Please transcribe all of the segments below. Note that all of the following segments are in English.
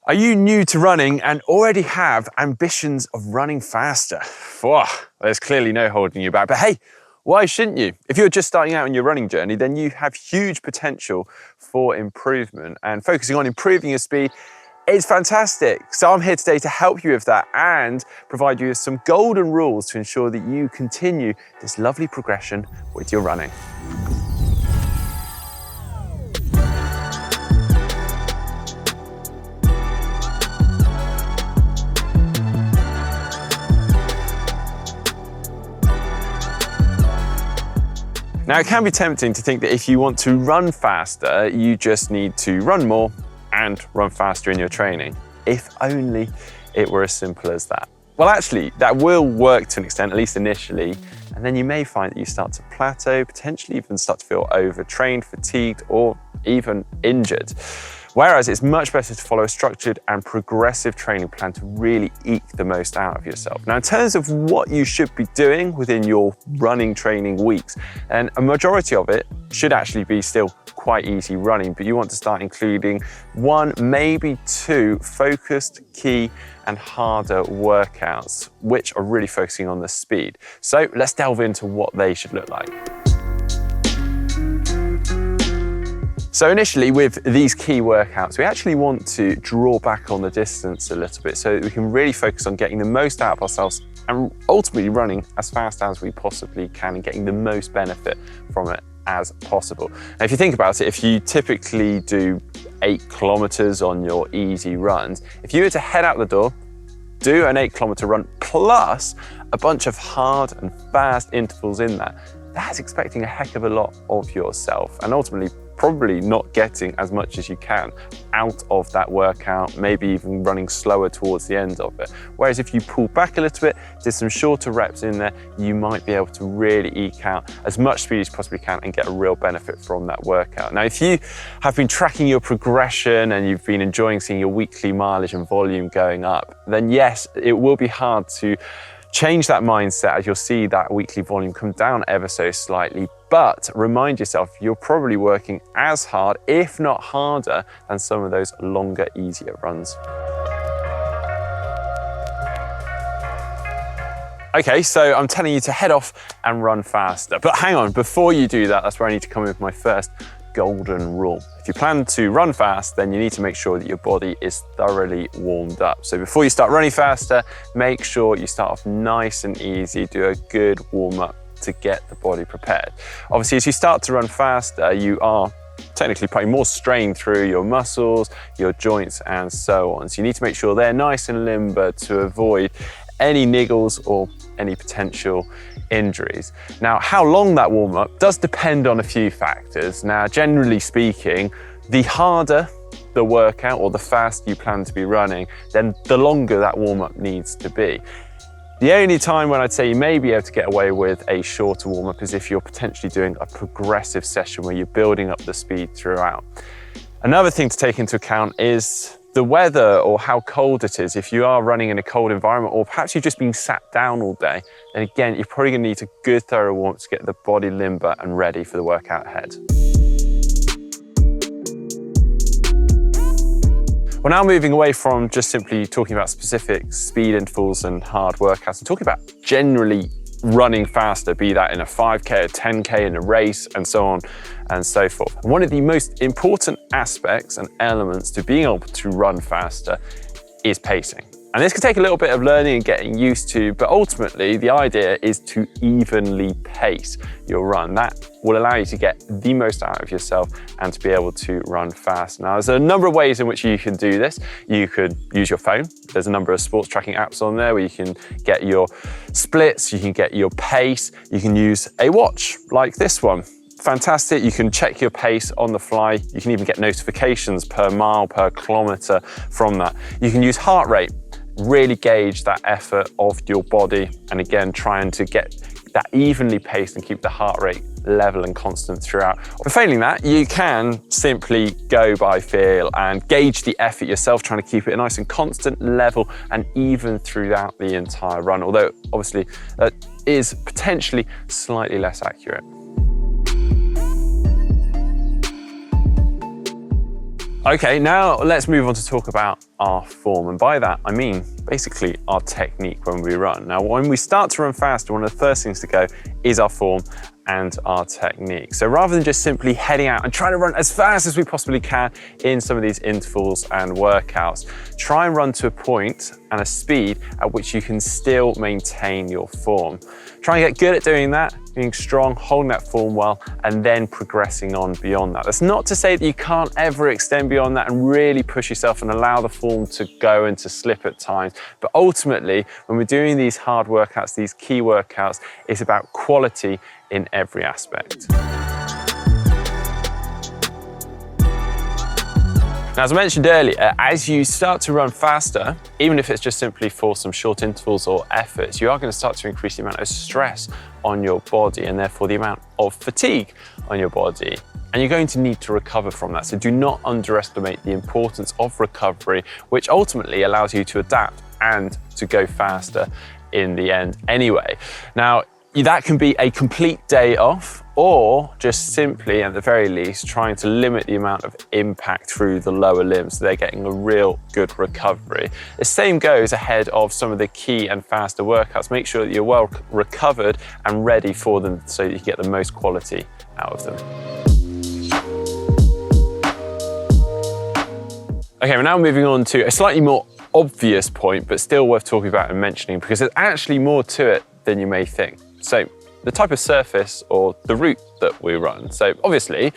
Are you new to running and already have ambitions of running faster? Whoa, there's clearly no holding you back, but hey, why shouldn't you? If you're just starting out on your running journey, then you have huge potential for improvement, and focusing on improving your speed is fantastic. So I'm here today to help you with that and provide you with some golden rules to ensure that you continue this lovely progression with your running. Now, it can be tempting to think that if you want to run faster, you just need to run more and run faster in your training. If only it were as simple as that. Well, actually, that will work to an extent, at least initially, and then you may find that you start to plateau, potentially even start to feel overtrained, fatigued, or even injured. Whereas it's much better to follow a structured and progressive training plan to really eke the most out of yourself. Now, in terms of what you should be doing within your running training weeks, and a majority of it should actually be still quite easy running, but you want to start including one, maybe two focused, key, and harder workouts, which are really focusing on the speed. So let's delve into what they should look like. So initially with these key workouts, we actually want to draw back on the distance a little bit so that we can really focus on getting the most out of ourselves and ultimately running as fast as we possibly can and getting the most benefit from it as possible. Now, if you think about it, if you typically do 8 kilometers on your easy runs, if you were to head out the door, do an 8-kilometer run plus a bunch of hard and fast intervals in that, that's expecting a heck of a lot of yourself and ultimately probably not getting as much as you can out of that workout, maybe even running slower towards the end of it. Whereas if you pull back a little bit, did some shorter reps in there, you might be able to really eke out as much speed as you possibly can and get a real benefit from that workout. Now, if you have been tracking your progression and you've been enjoying seeing your weekly mileage and volume going up, then yes, it will be hard to change that mindset as you'll see that weekly volume come down ever so slightly, but remind yourself you're probably working as hard, if not harder, than some of those longer, easier runs. Okay, so I'm telling you to head off and run faster, but hang on, before you do that, that's where I need to come in with my first golden rule. If you plan to run fast, then you need to make sure that your body is thoroughly warmed up. So before you start running faster, make sure you start off nice and easy, do a good warm up to get the body prepared. Obviously, as you start to run faster, you are technically putting more strain through your muscles, your joints, and so on. So you need to make sure they're nice and limber to avoid any niggles or any potential injuries. Now, how long that warm-up does depend on a few factors. Now, generally speaking, the harder the workout or the faster you plan to be running, then the longer that warm-up needs to be. The only time when I'd say you may be able to get away with a shorter warm-up is if you're potentially doing a progressive session where you're building up the speed throughout. Another thing to take into account is the weather or how cold it is. If you are running in a cold environment or perhaps you've just been sat down all day, then again, you're probably gonna need a good thorough warm-up to get the body limber and ready for the workout ahead. We're now moving away from just simply talking about specific speed intervals and hard workouts and talking about generally running faster, be that in a 5K, a 10K, in a race, and so on and so forth. One of the most important aspects and elements to being able to run faster is pacing. And this can take a little bit of learning and getting used to, but ultimately the idea is to evenly pace your run. That will allow you to get the most out of yourself and to be able to run fast. Now, there's a number of ways in which you can do this. You could use your phone. There's a number of sports tracking apps on there where you can get your splits, you can get your pace, you can use a watch like this one. Fantastic, you can check your pace on the fly. You can even get notifications per mile, per kilometer from that. You can use heart rate, really gauge that effort of your body. And again, trying to get that evenly paced and keep the heart rate level and constant throughout. But failing that, you can simply go by feel and gauge the effort yourself, trying to keep it a nice and constant level and even throughout the entire run. Although obviously that is potentially slightly less accurate. Okay, now let's move on to talk about our form. And by that, I mean basically our technique when we run. Now, when we start to run faster, one of the first things to go is our form and our technique. So rather than just simply heading out and trying to run as fast as we possibly can in some of these intervals and workouts, try and run to a point and a speed at which you can still maintain your form. Try and get good at doing that, being strong, holding that form well, and then progressing on beyond that. That's not to say that you can't ever extend beyond that and really push yourself and allow the form to go and to slip at times. But ultimately, when we're doing these hard workouts, these key workouts, it's about quality in every aspect. Now, as I mentioned earlier, as you start to run faster, even if it's just simply for some short intervals or efforts, you are going to start to increase the amount of stress on your body and therefore the amount of fatigue on your body. And you're going to need to recover from that. So do not underestimate the importance of recovery, which ultimately allows you to adapt and to go faster in the end anyway. Now, that can be a complete day off, or just simply, at the very least, trying to limit the amount of impact through the lower limbs so they're getting a real good recovery. The same goes ahead of some of the key and faster workouts. Make sure that you're well recovered and ready for them so that you get the most quality out of them. Okay, we're now moving on to a slightly more obvious point, but still worth talking about and mentioning because there's actually more to it than you may think. So the type of surface or the route that we run. So obviously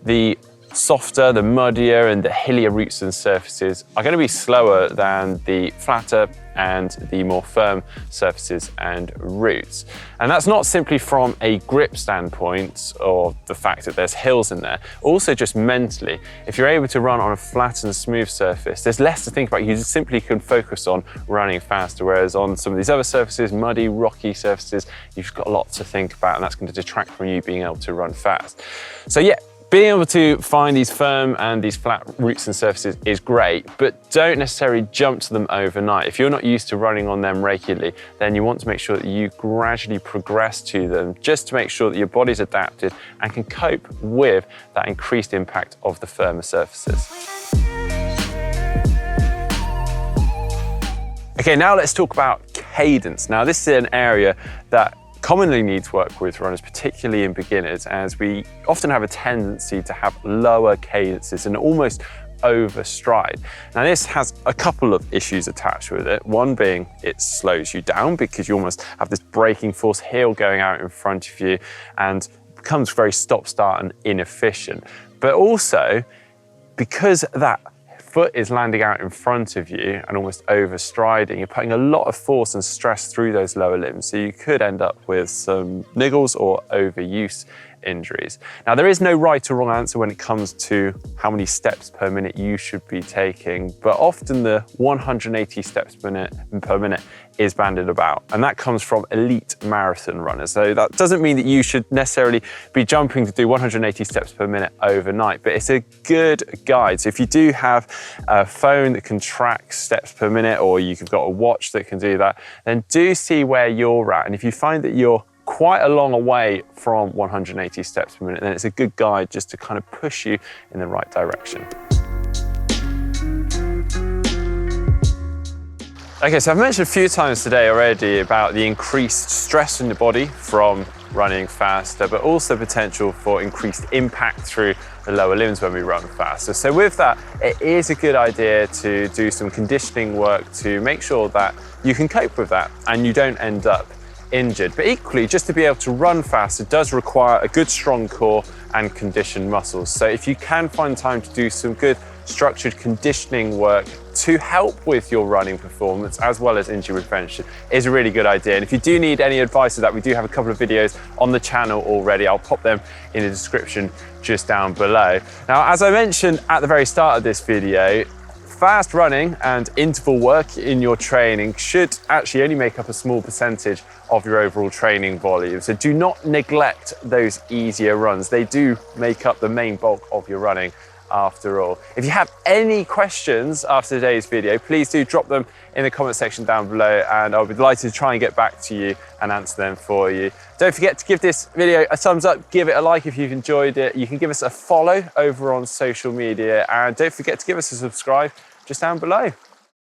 the softer, the muddier and the hillier routes and surfaces are going to be slower than the flatter and the more firm surfaces and routes. And that's not simply from a grip standpoint or the fact that there's hills in there, also just mentally. If you're able to run on a flat and smooth surface, there's less to think about. You just simply can focus on running faster, whereas on some of these other surfaces, muddy, rocky surfaces, you've got a lot to think about and that's going to detract from you being able to run fast. So yeah, being able to find these firm and these flat routes and surfaces is great, but don't necessarily jump to them overnight. If you're not used to running on them regularly, then you want to make sure that you gradually progress to them just to make sure that your body's adapted and can cope with that increased impact of the firmer surfaces. Okay, now let's talk about cadence. Now, this is an area that commonly needs work with runners, particularly in beginners, as we often have a tendency to have lower cadences and almost overstride. Now, this has a couple of issues attached with it. One being it slows you down because you almost have this braking force heel going out in front of you and becomes very stop-start and inefficient. But also, because that foot is landing out in front of you and almost overstriding, you're putting a lot of force and stress through those lower limbs. So you could end up with some niggles or overuse injuries. Now, there is no right or wrong answer when it comes to how many steps per minute you should be taking, but often the 180 steps per minute is banded about, and that comes from elite marathon runners. So that doesn't mean that you should necessarily be jumping to do 180 steps per minute overnight, but it's a good guide. So if you do have a phone that can track steps per minute, or you've got a watch that can do that, then do see where you're at. And if you find that you're quite a long way from 180 steps per minute, then it's a good guide just to kind of push you in the right direction. Okay, so I've mentioned a few times today already about the increased stress in the body from running faster, but also potential for increased impact through the lower limbs when we run faster. So with that, it is a good idea to do some conditioning work to make sure that you can cope with that and you don't end up injured. But equally, just to be able to run faster does require a good strong core and conditioned muscles. So if you can find time to do some good structured conditioning work to help with your running performance as well as injury prevention is a really good idea. And if you do need any advice of that, we do have a couple of videos on the channel already. I'll pop them in the description just down below. Now, as I mentioned at the very start of this video, fast running and interval work in your training should actually only make up a small percentage of your overall training volume. So do not neglect those easier runs. They do make up the main bulk of your running after all. If you have any questions after today's video, please do drop them in the comment section down below, and I'll be delighted to try and get back to you and answer them for you. Don't forget to give this video a thumbs up, give it a like if you've enjoyed it. You can give us a follow over on social media, and don't forget to give us a subscribe just down below.